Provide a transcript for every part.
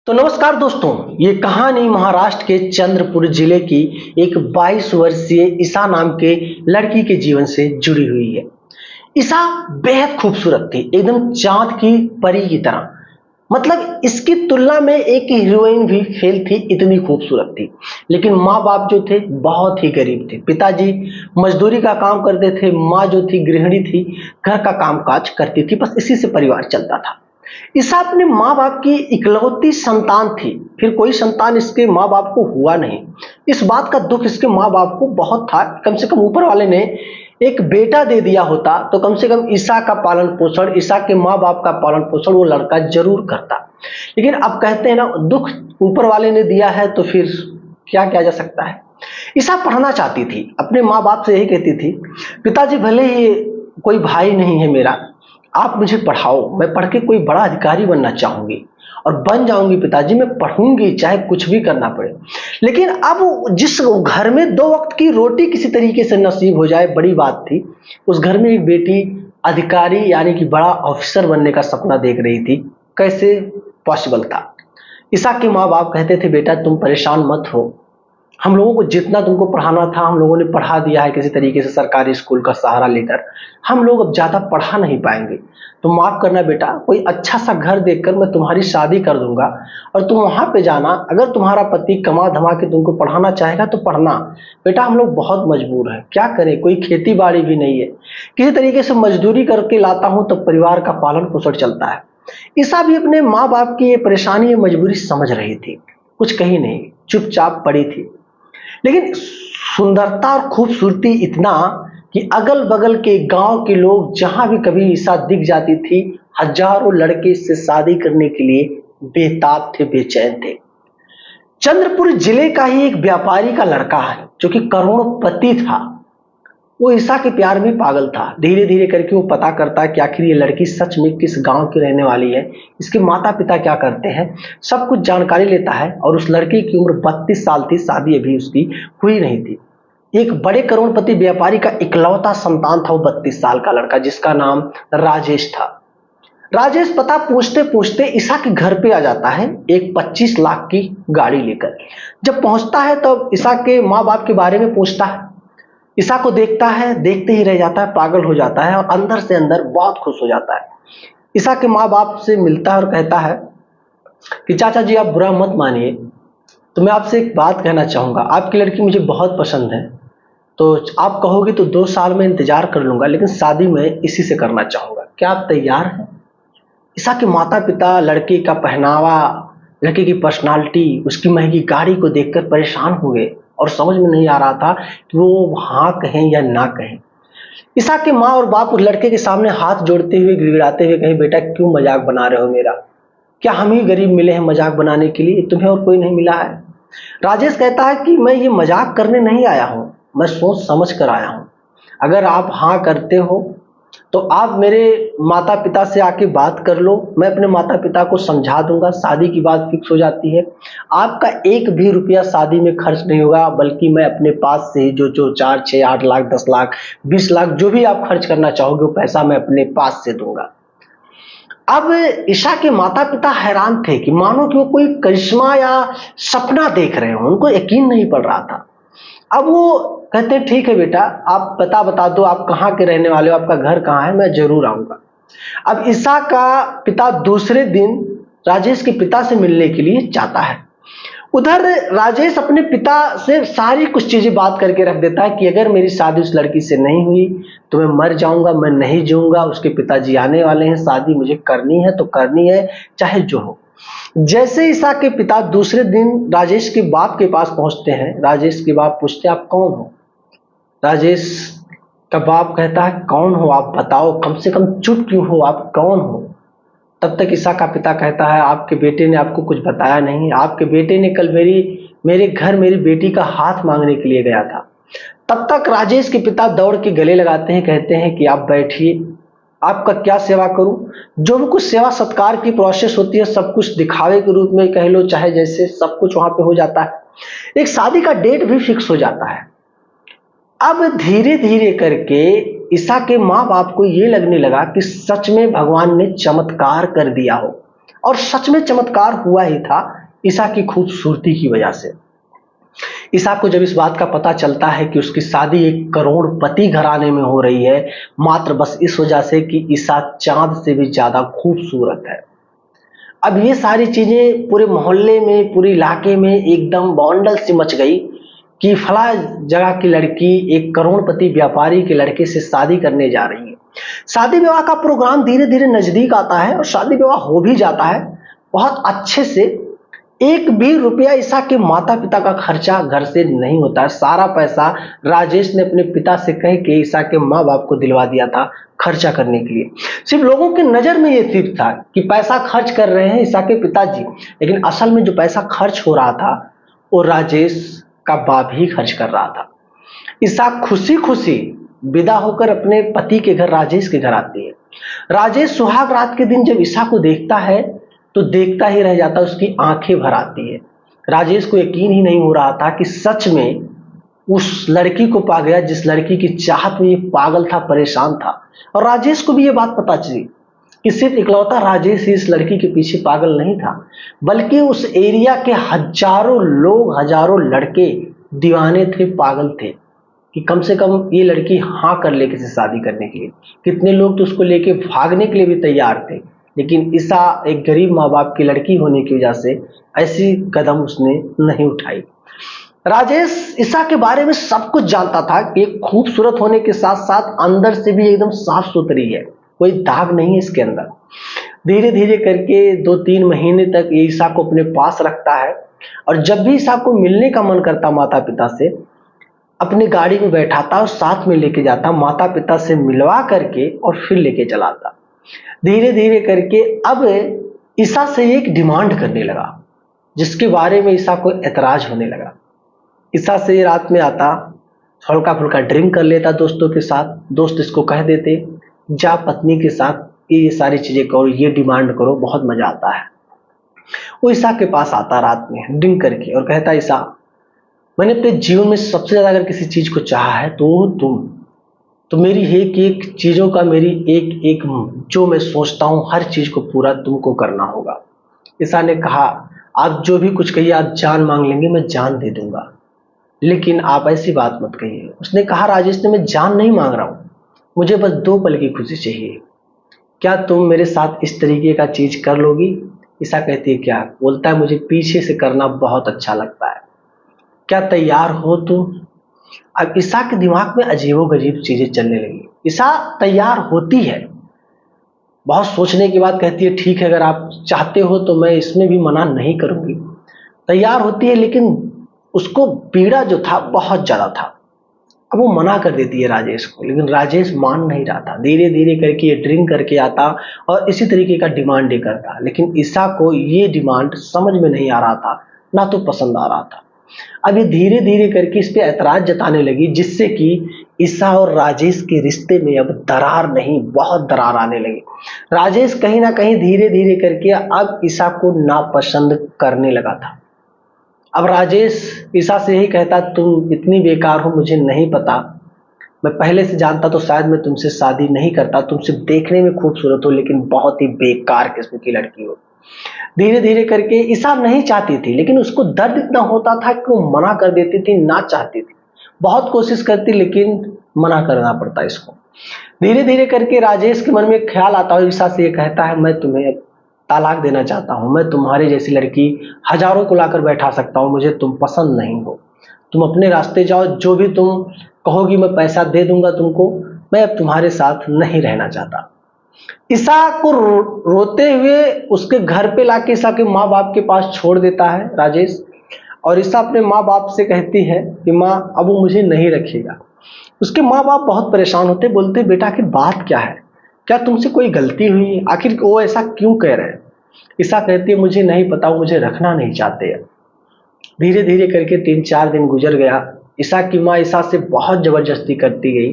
तो नमस्कार दोस्तों, ये कहानी महाराष्ट्र के चंद्रपुर जिले की एक 22 वर्षीय ईसा नाम के लड़की के जीवन से जुड़ी हुई है। ईसा बेहद खूबसूरत थी, एकदम चांद की परी की तरह। मतलब इसकी तुलना में एक हीरोइन भी फेल थी, इतनी खूबसूरत थी। लेकिन माँ बाप जो थे बहुत ही गरीब थे। पिताजी मजदूरी का काम करते थे, माँ जो थी गृहिणी थी, घर का कामकाज करती थी। बस इसी से परिवार चलता था। ईसा अपने माँ बाप की इकलौती संतान थी, फिर कोई संतान इसके माँ बाप को हुआ नहीं। इस बात का दुख इसके माँ बाप को बहुत था। कम से कम ऊपर वाले ने एक बेटा दे दिया होता तो कम से कम ईसा का पालन पोषण, ईसा के माँ बाप का पालन पोषण वो लड़का जरूर करता। लेकिन अब कहते हैं ना, दुख ऊपर वाले ने दिया है तो फिर क्या किया जा सकता है। ईसा पढ़ना चाहती थी, अपने माँ बाप से यही कहती थी, पिताजी भले ही कोई भाई नहीं है मेरा, आप मुझे पढ़ाओ, मैं पढ़ के कोई बड़ा अधिकारी बनना चाहूंगी और बन जाऊंगी पिताजी, मैं पढ़ूंगी चाहे कुछ भी करना पड़े। लेकिन अब जिस घर में 2 वक्त की रोटी किसी तरीके से नसीब हो जाए बड़ी बात थी। उस घर में एक बेटी अधिकारी यानी कि बड़ा ऑफिसर बनने का सपना देख रही थी। कैसे पॉसिबल था। ईसा के माँ बाप कहते थे, बेटा तुम परेशान मत हो, हम लोगों को जितना तुमको पढ़ाना था हम लोगों ने पढ़ा दिया है किसी तरीके से सरकारी स्कूल का सहारा लेकर। हम लोग अब ज्यादा पढ़ा नहीं पाएंगे, तुम माफ करना बेटा, कोई अच्छा सा घर देखकर मैं तुम्हारी शादी कर दूंगा और तुम वहां पे जाना। अगर तुम्हारा पति कमा धमा के तुमको पढ़ाना चाहेगा तो पढ़ना। बेटा हम लोग बहुत मजबूर हैं, क्या करें, कोई खेती बाड़ी भी नहीं है, किसी तरीके से मजदूरी करके लाता हूं तो परिवार का पालन पोषण चलता है। ईसा भी अपने माँ बाप की ये परेशानी, ये मजबूरी समझ रही थी, कुछ कही नहीं, चुपचाप पड़ी थी। लेकिन सुंदरता और खूबसूरती इतना कि अगल बगल के गांव के लोग जहां भी कभी ईसा दिख जाती थी, हजारों लड़के इससे शादी करने के लिए बेताब थे, बेचैन थे। चंद्रपुर जिले का ही एक व्यापारी का लड़का है जो कि करोड़पति था, वो ईसा के प्यार में पागल था। धीरे धीरे करके वो पता करता है कि आखिर ये लड़की सच में किस गांव की रहने वाली है, इसके माता पिता क्या करते हैं, सब कुछ जानकारी लेता है। और उस लड़की की उम्र 32 साल थी, शादी अभी उसकी हुई नहीं थी। एक बड़े करोड़पति व्यापारी का इकलौता संतान था वो 32 साल का लड़का, जिसका नाम राजेश था। राजेश पता पूछते पूछते ईसा के घर पे आ जाता है, एक 25 लाख की गाड़ी लेकर। जब पहुंचता है तो ईसा के माँ बाप के बारे में पूछता है। ईसा को देखता है, देखते ही रह जाता है, पागल हो जाता है और अंदर से अंदर बहुत खुश हो जाता है। ईसा के माँ बाप से मिलता है और कहता है कि चाचा जी आप बुरा मत मानिए, तो मैं आपसे एक बात कहना चाहूंगा, आपकी लड़की मुझे बहुत पसंद है, तो आप कहोगे तो 2 साल में इंतजार कर लूंगा, लेकिन शादी मैं इसी से करना चाहूंगा, क्या आप तैयार हैं। ईसा के माता पिता लड़के का पहनावा, लड़के की पर्सनालिटी, उसकी महंगी गाड़ी को देखकर परेशान हो गए और समझ में नहीं आ रहा था कि वो हाँ कहें या ना कहें। ईसा के माँ और बाप उस लड़के के सामने हाथ जोड़ते हुए गिड़गिड़ाते हुए कहे, बेटा क्यों मजाक बना रहे हो मेरा, क्या हम ही गरीब मिले हैं मजाक बनाने के लिए, तुम्हें और कोई नहीं मिला है। राजेश कहता है कि मैं ये मजाक करने नहीं आया हूं, मैं सोच समझ कर आया हूं। अगर आप हाँ करते हो तो आप मेरे माता पिता से आके बात कर लो, मैं अपने माता पिता को समझा दूंगा, शादी की बात फिक्स हो जाती है। आपका एक भी रुपया शादी में खर्च नहीं होगा, बल्कि मैं अपने पास से जो जो 4, 6, 8 लाख, 10 लाख, 20 लाख जो भी आप खर्च करना चाहोगे वो पैसा मैं अपने पास से दूंगा। अब ईशा के माता पिता हैरान थे कि मानो कि वो कोई करिश्मा या सपना देख रहे हो, उनको यकीन नहीं पड़ रहा था। अब वो कहते हैं, ठीक है बेटा, आप बता दो आप कहाँ के रहने वाले हो, आपका घर कहाँ है, मैं जरूर आऊंगा। अब ईसा का पिता दूसरे दिन राजेश के पिता से मिलने के लिए जाता है। उधर राजेश अपने पिता से सारी कुछ चीजें बात करके रख देता है कि अगर मेरी शादी उस लड़की से नहीं हुई तो मैं मर जाऊंगा, मैं नहीं जीऊंगा, उसके पिताजी आने वाले हैं, शादी मुझे करनी है तो करनी है, चाहे जो हो। जैसे ईसा के पिता दूसरे दिन राजेश के बाप के पास पहुंचते हैं, राजेश के बाप पूछते आप कौन हो। राजेश का बाप कहता है, कौन हो आप बताओ, कम से कम चुप क्यों हो, आप कौन हो। तब तक ईसा का पिता कहता है, आपके बेटे ने आपको कुछ बताया नहीं, आपके बेटे ने कल मेरे घर मेरी बेटी का हाथ मांगने के लिए गया था। तब तक राजेश के पिता दौड़ के गले लगाते हैं, कहते हैं कि आप बैठिए, आपका क्या सेवा करूं। जो भी कुछ सेवा सत्कार की प्रोसेस होती है सब कुछ दिखावे के रूप में कह लो, चाहे जैसे, सब कुछ वहां पे हो जाता है। एक शादी का डेट भी फिक्स हो जाता है। अब धीरे धीरे करके ईसा के माँ बाप को ये लगने लगा कि सच में भगवान ने चमत्कार कर दिया हो। और सच में चमत्कार हुआ ही था ईसा की खूबसूरती की वजह से। ईसा को जब इस बात का पता चलता है कि उसकी शादी एक करोड़पति घराने में हो रही है, मात्र बस इस वजह से कि ईसा चांद से भी ज्यादा खूबसूरत है। अब ये सारी चीजें पूरे मोहल्ले में, पूरे इलाके में एकदम बौंडल सी मच गई कि फला जगह की लड़की एक करोड़पति व्यापारी के लड़के से शादी करने जा रही है। शादी विवाह का प्रोग्राम धीरे धीरे नजदीक आता है और शादी विवाह हो भी जाता है बहुत अच्छे से। एक भी रुपया ईसा के माता पिता का खर्चा घर से नहीं होता है। सारा पैसा राजेश ने अपने पिता से कह के ईसा के माँ बाप को दिलवा दिया था खर्चा करने के लिए। सिर्फ लोगों की नजर में ये सिर्फ था कि पैसा खर्च कर रहे हैं ईसा के पिताजी, लेकिन असल में जो पैसा खर्च हो रहा था वो राजेश का बाप ही खर्च कर रहा था। ईसा खुशी खुशी विदा होकर अपने पति के घर, राजेश के घर आती है। राजेश सुहाग रात के दिन जब ईसा को देखता है तो देखता ही रह जाता, उसकी आंखें भर आती है। राजेश को यकीन ही नहीं हो रहा था कि सच में उस लड़की को पा गया जिस लड़की की चाहत में ये पागल था, परेशान था। और राजेश को भी ये बात पता चली कि सिर्फ इकलौता राजेश ही इस लड़की के पीछे पागल नहीं था, बल्कि उस एरिया के हजारों लोग, हजारों लड़के दीवाने थे, पागल थे कि कम से कम ये लड़की हाँ कर ले किसी शादी करने के लिए। कितने लोग तो उसको लेके भागने के लिए भी तैयार थे, लेकिन ईसा एक गरीब माँ बाप की लड़की होने की वजह से ऐसी कदम उसने नहीं उठाई। राजेश ईसा के बारे में सब कुछ जानता था कि एक खूबसूरत होने के साथ साथ अंदर से भी एकदम साफ सुथरी है, कोई दाग नहीं है इसके अंदर। धीरे धीरे करके 2-3 महीने तक ये ईसा को अपने पास रखता है और जब भी ईसा को मिलने का मन करता माता पिता से, अपनी गाड़ी में बैठाता और साथ में लेके जाता, माता पिता से मिलवा करके और फिर लेके चलाता। धीरे धीरे करके अब ईसा से एक डिमांड करने लगा जिसके बारे में ईसा को एतराज होने लगा। ईसा से रात में आता, हल्का फुल्का ड्रिंक कर लेता दोस्तों के साथ। दोस्त इसको कह देते जा पत्नी के साथ ये सारी चीजें करो, ये डिमांड करो, बहुत मजा आता है। वो ईसा के पास आता रात में ड्रिंक करके और कहता, ईसा मैंने अपने जीवन में सबसे ज्यादा अगर किसी चीज को चाहा है तो तुम तो मेरी एक एक चीजों का, मेरी एक एक जो मैं सोचता हूं हर चीज को पूरा तुमको करना होगा। ईसा ने कहा, आप जो भी कुछ कहिए, आप जान मांग लेंगे मैं जान दे दूंगा, लेकिन आप ऐसी बात मत कहिए। उसने कहा, राजेश ने, मैं जान नहीं मांग रहा हूं, मुझे बस 2 पल की खुशी चाहिए। क्या तुम मेरे साथ इस तरीके का चीज कर लोगी? ईसा कहती है, क्या? बोलता है, मुझे पीछे से करना बहुत अच्छा लगता है, क्या तैयार हो तुम? अब ईसा के दिमाग में अजीबोगरीब चीजें चलने लगी। ईसा तैयार होती है, बहुत सोचने के बाद कहती है, ठीक है, अगर आप चाहते हो तो मैं इसमें भी मना नहीं करूंगी। तैयार होती है, लेकिन उसको पीड़ा जो था बहुत ज्यादा था। अब वो मना कर देती है राजेश को, लेकिन राजेश मान नहीं रहा था। धीरे धीरे करके ये ड्रिंक करके आता और इसी तरीके का डिमांड ही करता, लेकिन ईसा को ये डिमांड समझ में नहीं आ रहा था, ना तो पसंद आ रहा था। अब ये धीरे धीरे करके इस पे ऐतराज जताने लगी, जिससे कि ईसा और राजेश के रिश्ते में अब दरार नहीं, बहुत दरार आने लगी। राजेश कहीं ना कहीं धीरे धीरे करके अब ईसा को नापसंद करने लगा था। अब राजेश ईसा से यही कहता, तुम इतनी बेकार हो, मुझे नहीं पता, मैं पहले से जानता तो शायद मैं तुमसे शादी नहीं करता। तुम सिर्फ देखने में खूबसूरत हो, लेकिन बहुत ही बेकार किस्म की लड़की हो। धीरे धीरे करके ईसा नहीं चाहती थी, लेकिन उसको दर्द इतना होता था कि वो मना कर देती थी, ना चाहती थी, बहुत कोशिश करती, लेकिन मना करना पड़ता इसको। धीरे धीरे करके राजेश के मन में एक ख्याल आता है, ईसा से ये कहता है, मैं तुम्हें तालाक देना चाहता हूं, मैं तुम्हारी जैसी लड़की हजारों को लाकर बैठा सकता हूं, मुझे तुम पसंद नहीं हो, तुम अपने रास्ते जाओ, जो भी तुम कहोगी मैं पैसा दे दूंगा तुमको, मैं अब तुम्हारे साथ नहीं रहना चाहता। ईसा को रोते हुए उसके घर पे लाके ईसा के माँ बाप के पास छोड़ देता है राजेश, और ईसा अपने माँ बाप से कहती है कि माँ अब वो मुझे नहीं रखेगा। उसके माँ बाप बहुत परेशान होते, बोलते बेटा आखिर बात क्या है, क्या तुमसे कोई गलती हुई है, आखिर वो ऐसा क्यों कह रहे हैं? ईसा कहती है, मुझे नहीं पता, वो मुझे रखना नहीं चाहते हैं। धीरे धीरे करके 3-4 दिन गुजर गया। ईसा की माँ ईसा से बहुत जबरदस्ती करती गई,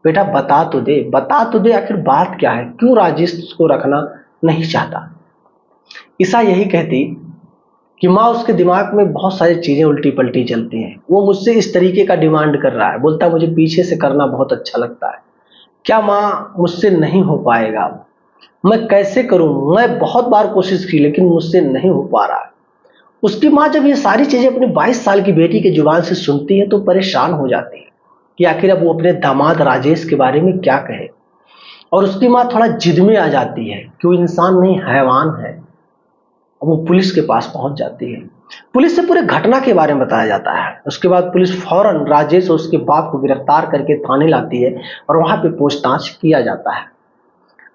बेटा बता तो दे, बता तो दे, आखिर बात क्या है, क्यों राजेश को रखना नहीं चाहता? ईसा यही कहती कि माँ उसके दिमाग में बहुत सारी चीजें उल्टी पलटी चलती हैं, वो मुझसे इस तरीके का डिमांड कर रहा है, बोलता मुझे पीछे से करना बहुत अच्छा लगता है, क्या माँ मुझसे नहीं हो पाएगा? मैं कैसे करूं, मैं बहुत बार कोशिश की लेकिन मुझसे नहीं हो पा रहा है। उसकी माँ जब ये सारी चीजें अपनी 22 साल की बेटी की जुबान से सुनती है तो परेशान हो जाती है कि आखिर अब वो अपने दामाद राजेश के बारे में क्या कहे। और उसकी माँ थोड़ा जिद में आ जाती है कि वो इंसान नहीं हैवान है। अब वो पुलिस के पास पहुंच जाती है। पुलिस से पूरे घटना के बारे में बताया जाता है। उसके बाद पुलिस फौरन राजेश और उसके बाप को गिरफ्तार करके थाने लाती है और वहां पे पूछताछ किया जाता है।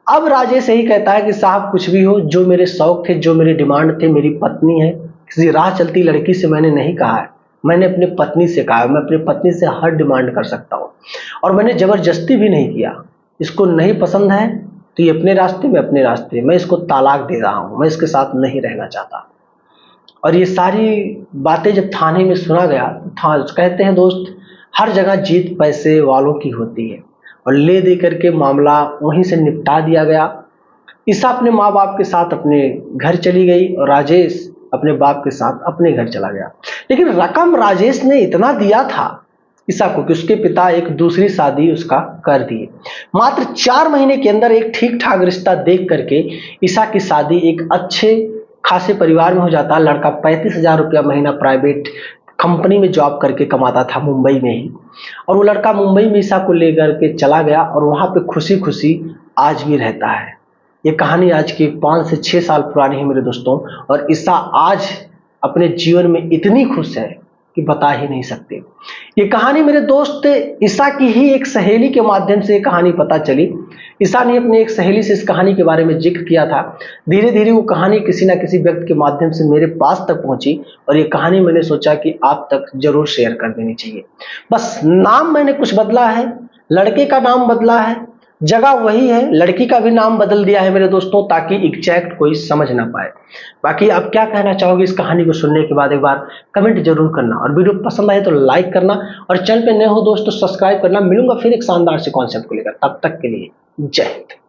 अब राजेश यही कहता है कि साहब कुछ भी हो, जो मेरे शौक थे, जो मेरे डिमांड थे, मेरी पत्नी है, किसी राह चलती लड़की से मैंने नहीं कहा है, मैंने अपने पत्नी से कहा है, मैं अपनी पत्नी से हर डिमांड कर सकता हूँ और मैंने जबरदस्ती भी नहीं किया। इसको नहीं पसंद है तो ये अपने रास्ते में अपने रास्ते, मैं इसको तालाक दे रहा हूँ, मैं इसके साथ नहीं रहना चाहता। और ये सारी बातें जब थाने में सुना गया तो कहते हैं दोस्त, हर जगह जीत पैसे वालों की होती है और ले दे करके मामला वहीं से निपटा दिया गया। ईसा अपने माँ बाप के साथ अपने घर चली गई और राजेश अपने बाप के साथ अपने घर चला गया। लेकिन रकम राजेश ने इतना दिया था ईसा को कि उसके पिता एक दूसरी शादी उसका कर दिए। मात्र 4 महीने के अंदर एक ठीक ठाक रिश्ता देख करके ईसा की शादी एक अच्छे खासे परिवार में हो जाता। लड़का 35,000 रुपया महीना प्राइवेट कंपनी में जॉब करके कमाता था मुंबई में ही। और वो लड़का मुंबई में ईसा को लेकर के चला गया और वहां पे खुशी खुशी आज भी रहता है। ये कहानी आज की 5 से 6 साल पुरानी है मेरे दोस्तों, और ईसा आज अपने जीवन में इतनी खुश है कि बता ही नहीं सकते। ये कहानी मेरे दोस्त ईसा की ही एक सहेली के माध्यम से ये कहानी पता चली। ईसा ने अपने एक सहेली से इस कहानी के बारे में जिक्र किया था। धीरे धीरे वो कहानी किसी ना किसी व्यक्ति के माध्यम से मेरे पास तक पहुंची और ये कहानी मैंने सोचा कि आप तक जरूर शेयर कर देनी चाहिए। बस नाम मैंने कुछ बदला है, लड़के का नाम बदला है, जगह वही है, लड़की का भी नाम बदल दिया है मेरे दोस्तों, ताकि एग्जैक्ट कोई समझ ना पाए। बाकी आप क्या कहना चाहोगे इस कहानी को सुनने के बाद, एक बार कमेंट जरूर करना और वीडियो पसंद आए तो लाइक करना और चैनल पे नए हो दोस्तों सब्सक्राइब करना। मिलूंगा फिर एक शानदार से कॉन्सेप्ट को लेकर, तब तक के लिए जय हिंद।